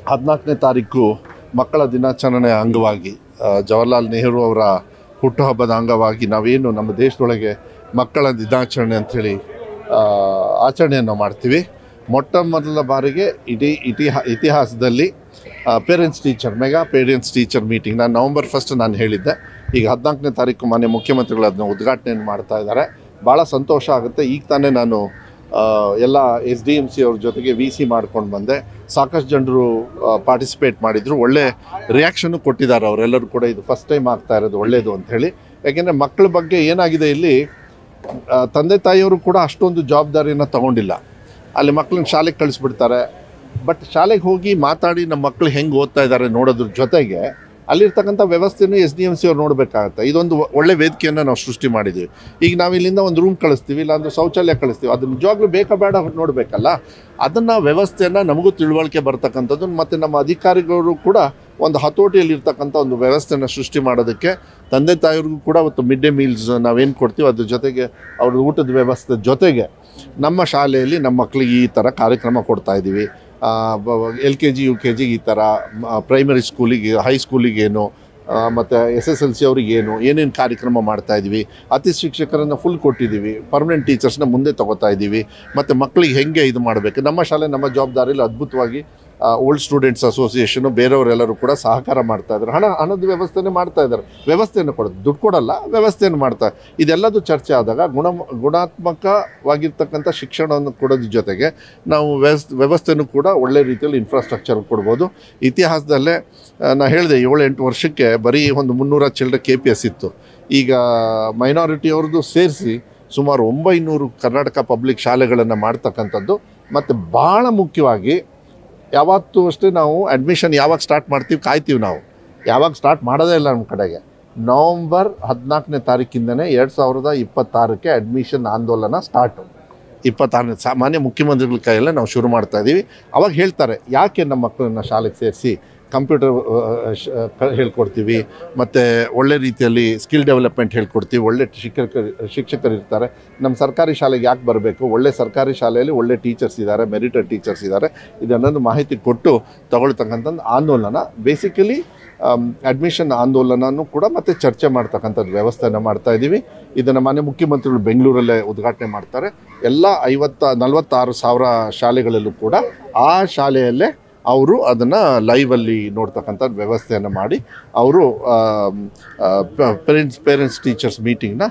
14ನೇ ತಾರೀಕು ಮಕ್ಕಳ ದಿನಾಚರಣೆ ಅಂಗವಾಗಿ ಜವಾಹರ್ಲಾಲ್ ನೆಹರು ಅವರ ಹುಟ್ಟುಹಬ್ಬದ ಅಂಗವಾಗಿ ನಾವೇನು ನಮ್ಮ ದೇಶದೊಳಗೆ ಮಕ್ಕಳ ದಿನಾಚರಣೆ ಅಂಥೇಳಿ ಆಚರಣೆಯನ್ನು ಮಾಡ್ತೀವಿ. ಮೊಟ್ಟ ಮೊದಲ ಬಾರಿಗೆ ಇಡೀ ಇತಿಹಾಸದಲ್ಲಿ parents teacher mega parents teacher meeting ನಾನು ನವಂಬರ್ 1 ನಾನು ಹೇಳಿದ್ದೆ. ಈಗ 14ನೇ ತಾರೀಕು ಮಾನ್ಯ ಮುಖ್ಯಮಂತ್ರಿಗಳು ಅದನ್ನ ಉದ್ಘಾಟನೆಯನ್ನು ಮಾಡ್ತಾ ಇದ್ದಾರೆ. ಭಾಳ ಸಂತೋಷ ಆಗುತ್ತೆ. ಈಗ ತಾನೇ ನಾನು ಎಲ್ಲ SDMC ಅವ್ರ ಜೊತೆಗೆ VC ಮಾಡ್ಕೊಂಡು ಬಂದೆ. ಸಾಕಷ್ಟು ಜನರು ಪಾರ್ಟಿಸಿಪೇಟ್ ಮಾಡಿದರು, ಒಳ್ಳೆ ರಿಯಾಕ್ಷನ್ನು ಕೊಟ್ಟಿದ್ದಾರೆ. ಅವರೆಲ್ಲರೂ ಕೂಡ ಇದು ಫಸ್ಟ್ ಟೈಮ್ ಆಗ್ತಾ ಇರೋದು ಒಳ್ಳೆಯದು ಅಂಥೇಳಿ. ಯಾಕೆಂದರೆ ಮಕ್ಕಳ ಬಗ್ಗೆ ಏನಾಗಿದೆ, ಇಲ್ಲಿ ತಂದೆ ತಾಯಿಯವರು ಕೂಡ ಅಷ್ಟೊಂದು ಜವಾಬ್ದಾರಿಯನ್ನು ತಗೊಂಡಿಲ್ಲ. ಅಲ್ಲಿ ಮಕ್ಕಳನ್ನ ಶಾಲೆಗೆ ಕಳಿಸ್ಬಿಡ್ತಾರೆ. ಬಟ್ ಶಾಲೆಗೆ ಹೋಗಿ ಮಾತಾಡಿ ನಮ್ಮ ಮಕ್ಕಳು ಹೆಂಗೆ ಓದ್ತಾ ಇದ್ದಾರೆ ನೋಡೋದ್ರ ಜೊತೆಗೆ ಅಲ್ಲಿರ್ತಕ್ಕಂಥ ವ್ಯವಸ್ಥೆನೂ SDMC ಅವ್ರು ನೋಡಬೇಕಾಗತ್ತೆ. ಇದೊಂದು ಒಳ್ಳೆ ವೇದಿಕೆಯನ್ನು ನಾವು ಸೃಷ್ಟಿ ಮಾಡಿದ್ದೀವಿ. ಈಗ ನಾವು ಇಲ್ಲಿಂದ ಒಂದು ರೂಮ್ ಕಳಿಸ್ತೀವಿ, ಇಲ್ಲಾಂದ್ರೆ ಶೌಚಾಲಯ ಕಳಿಸ್ತೀವಿ, ಅದು ನಿಜವಾಗ್ಲೂ ಬೇಕಾ ಬೇಡ ನೋಡಬೇಕಲ್ಲ. ಅದನ್ನು ವ್ಯವಸ್ಥೆಯನ್ನು ನಮಗೂ ತಿಳುವಳಿಕೆ ಬರ್ತಕ್ಕಂಥದ್ದು ಮತ್ತು ನಮ್ಮ ಅಧಿಕಾರಿಗಳು ಕೂಡ ಒಂದು ಹತೋಟಿಯಲ್ಲಿ ಇರ್ತಕ್ಕಂಥ ಒಂದು ವ್ಯವಸ್ಥೆಯನ್ನು ಸೃಷ್ಟಿ ಮಾಡೋದಕ್ಕೆ ತಂದೆ ತಾಯಿಯವ್ರಿಗೂ ಕೂಡ ಅವತ್ತು ಮಿಡ್ ಡೇ ಮೀಲ್ಸ್ ನಾವೇನು ಕೊಡ್ತೀವಿ ಅದ್ರ ಜೊತೆಗೆ ಅವ್ರ ಊಟದ ವ್ಯವಸ್ಥೆ ಜೊತೆಗೆ ನಮ್ಮ ಶಾಲೆಯಲ್ಲಿ ನಮ್ಮ ಮಕ್ಕಳಿಗೆ ಈ ಥರ ಕಾರ್ಯಕ್ರಮ ಕೊಡ್ತಾಯಿದ್ದೀವಿ. LKG UKG ಈ ಥರ, ಪ್ರೈಮರಿ ಸ್ಕೂಲಿಗೆ ಹೈಸ್ಕೂಲಿಗೇನು ಮತ್ತು SSLC ಅವ್ರಿಗೇನು ಏನೇನು ಕಾರ್ಯಕ್ರಮ ಮಾಡ್ತಾಯಿದ್ದೀವಿ. ಅತಿ ಶಿಕ್ಷಕರನ್ನು ಫುಲ್ ಕೊಟ್ಟಿದ್ದೀವಿ, ಪರ್ಮನೆಂಟ್ ಟೀಚರ್ಸ್ನ ಮುಂದೆ ತೊಗೋತಾ ಇದ್ದೀವಿ. ಮತ್ತು ಮಕ್ಕಳಿಗೆ ಹೆಂಗೆ ಇದು ಮಾಡಬೇಕು, ನಮ್ಮ ಶಾಲೆ ನಮ್ಮ ಜವಾಬ್ದಾರಿಯಲ್ಲಿ ಅದ್ಭುತವಾಗಿ ಓಲ್ಡ್ ಸ್ಟೂಡೆಂಟ್ಸ್ ಅಸೋಸಿಯೇಷನು ಬೇರೆಯವರೆಲ್ಲರೂ ಕೂಡ ಸಹಕಾರ ಮಾಡ್ತಾಯಿದ್ದಾರೆ. ಹಣದ ವ್ಯವಸ್ಥೆನೇ ಮಾಡ್ತಾಯಿದ್ದಾರೆ. ವ್ಯವಸ್ಥೆಯನ್ನು ಕೊಡೋದು, ದುಡ್ಡು ಕೊಡಲ್ಲ, ವ್ಯವಸ್ಥೆಯನ್ನು ಮಾಡ್ತಾರೆ. ಇದೆಲ್ಲದು ಚರ್ಚೆ ಆದಾಗ ಗುಣಾತ್ಮಕವಾಗಿರ್ತಕ್ಕಂಥ ಶಿಕ್ಷಣವನ್ನು ಕೊಡೋದ್ರ ಜೊತೆಗೆ ನಾವು ವ್ಯವಸ್ಥೆನೂ ಕೂಡ ಒಳ್ಳೆ ರೀತಿಯಲ್ಲಿ ಇನ್ಫ್ರಾಸ್ಟ್ರಕ್ಚರ್ ಕೊಡ್ಬೋದು. ಇತಿಹಾಸದಲ್ಲೇ ನಾನು ಹೇಳಿದೆ 7-8 ವರ್ಷಕ್ಕೆ ಬರೀ ಒಂದು 300 ಚಿಲ್ಲರೆ KPS ಇತ್ತು. ಈಗ ಮೈನಾರಿಟಿಯವ್ರದ್ದು ಸೇರಿಸಿ ಸುಮಾರು 900 ಕರ್ನಾಟಕ ಪಬ್ಲಿಕ್ ಶಾಲೆಗಳನ್ನು ಮಾಡ್ತಕ್ಕಂಥದ್ದು. ಮತ್ತು ಭಾಳ ಮುಖ್ಯವಾಗಿ ಯಾವತ್ತೂ ಅಷ್ಟೇ ನಾವು ಅಡ್ಮಿಷನ್ ಯಾವಾಗ ಸ್ಟಾರ್ಟ್ ಮಾಡ್ತೀವಿ ಕಾಯ್ತೀವಿ. ನಾವು ಯಾವಾಗ ಸ್ಟಾರ್ಟ್ ಮಾಡೋದೇ ಇಲ್ಲ ನಮ್ಮ ಕಡೆಗೆ. ನವಂಬರ್ 14ನೇ ತಾರೀಕಿಂದನೇ 2026ಕ್ಕೆ ಅಡ್ಮಿಷನ್ ಆಂದೋಲನ ಸ್ಟಾರ್ಟು. 26ನೇ ಸಾಮಾನ್ಯ ಮುಖ್ಯಮಂತ್ರಿಗಳ ಕೈಯಲ್ಲೇ ನಾವು ಶುರು ಮಾಡ್ತಾಯಿದ್ದೀವಿ. ಅವಾಗ ಹೇಳ್ತಾರೆ ಯಾಕೆ ನಮ್ಮ ಮಕ್ಕಳನ್ನ ಶಾಲೆಗೆ ಸೇರಿಸಿ ಕಂಪ್ಯೂಟರ್ ಹೇಳ್ಕೊಡ್ತೀವಿ, ಮತ್ತು ಒಳ್ಳೆ ರೀತಿಯಲ್ಲಿ ಸ್ಕಿಲ್ ಡೆವಲಪ್ಮೆಂಟ್ ಹೇಳ್ಕೊಡ್ತೀವಿ, ಒಳ್ಳೆ ಶಿಕ್ಷಕರು ಇರ್ತಾರೆ. ನಮ್ಮ ಸರ್ಕಾರಿ ಶಾಲೆಗೆ ಯಾಕೆ ಬರಬೇಕು, ಒಳ್ಳೆ ಸರ್ಕಾರಿ ಶಾಲೆಯಲ್ಲಿ ಒಳ್ಳೆ ಟೀಚರ್ಸ್ ಇದ್ದಾರೆ, ಮೆರಿಟೆಡ್ ಟೀಚರ್ಸ್ ಇದ್ದಾರೆ. ಇದನ್ನೊಂದು ಮಾಹಿತಿ ಕೊಟ್ಟು ತಗೊಳ್ತಕ್ಕಂಥದ್ದು ಆಂದೋಲನ. ಬೇಸಿಕಲಿ ಅಡ್ಮಿಷನ್ ಆಂದೋಲನನೂ ಕೂಡ ಮತ್ತು ಚರ್ಚೆ ಮಾಡ್ತಕ್ಕಂಥದ್ದು ವ್ಯವಸ್ಥೆಯನ್ನು ಮಾಡ್ತಾಯಿದ್ದೀವಿ. ಇದನ್ನು ಮಾನ್ಯ ಮುಖ್ಯಮಂತ್ರಿಗಳು ಬೆಂಗಳೂರಲ್ಲೇ ಉದ್ಘಾಟನೆ ಮಾಡ್ತಾರೆ. ಎಲ್ಲ 46,000 ಶಾಲೆಗಳಲ್ಲೂ ಕೂಡ ಆ ಶಾಲೆಯಲ್ಲೇ ಅವರು ಅದನ್ನು ಲೈವಲ್ಲಿ ನೋಡ್ತಕ್ಕಂಥ ವ್ಯವಸ್ಥೆಯನ್ನು ಮಾಡಿ ಅವರು ಪೇರೆಂಟ್ಸ್ ಟೀಚರ್ಸ್ ಮೀಟಿಂಗ್ನ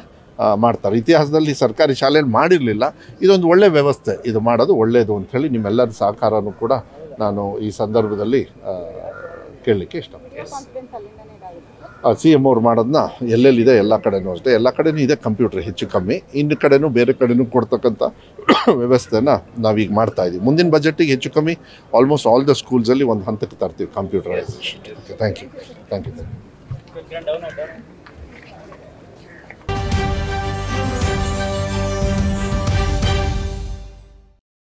ಮಾಡ್ತಾರೆ. ಇತಿಹಾಸದಲ್ಲಿ ಸರ್ಕಾರಿ ಶಾಲೆಯಲ್ಲಿ ಮಾಡಿರಲಿಲ್ಲ. ಇದೊಂದು ಒಳ್ಳೆಯ ವ್ಯವಸ್ಥೆ, ಇದು ಮಾಡೋದು ಒಳ್ಳೆಯದು ಅಂಥೇಳಿ ನಿಮ್ಮೆಲ್ಲರ ಸಹಕಾರನೂ ಕೂಡ ನಾನು ಈ ಸಂದರ್ಭದಲ್ಲಿ ಕೇಳಲಿಕ್ಕೆ ಇಷ್ಟಪಡ್ತೀನಿ. CM ಅವ್ರು ಮಾಡೋದನ್ನ ಎಲ್ಲೆಲ್ಲಿದೆ ಎಲ್ಲ ಕಡೆನೂ ಅಷ್ಟೇ, ಎಲ್ಲ ಕಡೆನೂ ಇದೆ ಕಂಪ್ಯೂಟರ್ ಹೆಚ್ಚು ಕಮ್ಮಿ. ಇನ್ನು ಕಡೆನೂ ಬೇರೆ ಕಡೆನೂ ಕೊಡ್ತಕ್ಕಂಥ ವ್ಯವಸ್ಥೆನ ನಾವೀಗ ಮಾಡ್ತಾಯಿದ್ದೀವಿ. ಮುಂದಿನ ಬಜೆಟಿಗೆ ಹೆಚ್ಚು ಕಮ್ಮಿ ಆಲ್ಮೋಸ್ಟ್ ಆಲ್ ದ ಸ್ಕೂಲ್ಸಲ್ಲಿ ಒಂದು ಹಂತಕ್ಕೆ ತರ್ತೀವಿ ಕಂಪ್ಯೂಟರೈಸೇಷನ್. Thank you.